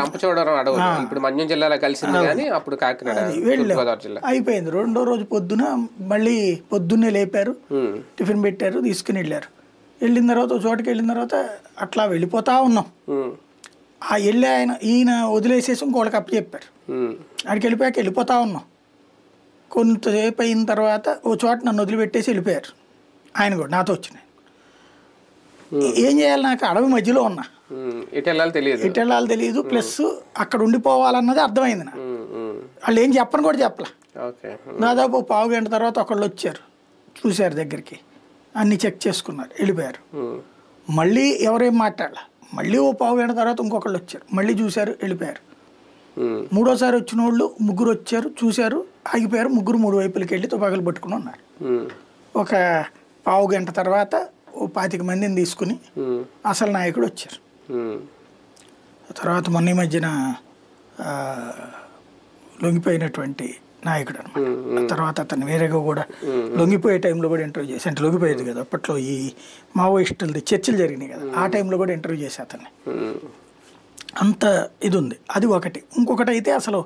రంపచోడవరం అడవులు ఇప్పుడు మన్యం జిల్లాలో కలిసింది కానీ అప్పుడు కాకినాడ తూర్పుగోదావరి జిల్లా అయిపోయింది. రెండో రోజు పొద్దున మళ్ళీ పొద్దున్నే లేపారు, టిఫిన్ పెట్టారు, తీసుకుని వెళ్ళారు. వెళ్ళిన తర్వాత చోటుకి వెళ్ళిన తర్వాత అట్లా వెళ్ళిపోతా ఉన్నాం. ఆ వెళ్ళి ఈయన వదిలేసేసి ఇంకోళ్ళకి అప్పచెప్పారు. ఆడికి వెళ్ళిపోయాక వెళ్ళిపోతా ఉన్నాం. కొంతసేపు అయిన తర్వాత ఓ చోట నన్ను వదిలిపెట్టేసి వెళ్ళిపోయారు. ఆయన కూడా నాతో వచ్చినాయి. ఏం చేయాలి, నాకు అడవి మధ్యలో ఉన్నా, ఎటు వెళ్ళాలి తెలియదు. ప్లస్ అక్కడ ఉండిపోవాలన్నది అర్థమైంది నాకు. వాళ్ళు ఏం చెప్పని కూడా చెప్పలే. దాదాపు పావు గంట తర్వాత ఒకళ్ళు వచ్చారు, చూశారు, దగ్గరికి అన్ని చెక్ చేసుకున్నారు, వెళ్ళిపోయారు. మళ్ళీ ఎవరేం మాట్లాడాల. మళ్ళీ ఓ పావు గంట తర్వాత ఇంకొకళ్ళు వచ్చారు, మళ్ళీ చూశారు, వెళ్ళిపోయారు. మూడోసారి వచ్చిన వాళ్ళు ముగ్గురు వచ్చారు, చూశారు, ఆగిపోయారు. ముగ్గురు మూడు వైపులకి వెళ్ళి తుపాకులు పట్టుకుని ఉన్నారు. ఒక పావు గంట తర్వాత ఓ 25 మందిని తీసుకుని అసలు నాయకుడు వచ్చారు. తర్వాత మొన్న ఈ మధ్యన లొంగిపోయినటువంటి నాయకుడు అనమాట. తర్వాత అతను వేరేగా కూడా లొంగిపోయే టైంలో కూడా ఇంటర్వ్యూ చేసి, అంటే లొంగిపోయేది కదా అప్పట్లో ఈ మావోయిస్టులది చర్చలు జరిగినాయి కదా, ఆ టైంలో కూడా ఇంటర్వ్యూ చేసి అతన్ని. అంత ఇది ఉంది. అది ఒకటి. ఇంకొకటి అయితే అసలు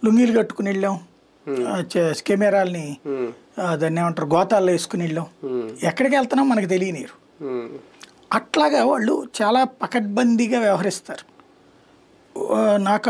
లుంగీలు కట్టుకుని వెళ్ళాం, కెమెరాల్ని దాన్ని ఏమంటారు గోతాల్లో వేసుకుని వెళ్ళాం, ఎక్కడికి వెళ్తున్నాం మనకు తెలియనిరు. అట్లాగా వాళ్ళు చాలా పకడ్బందీగా వ్యవహరిస్తారు. నాకు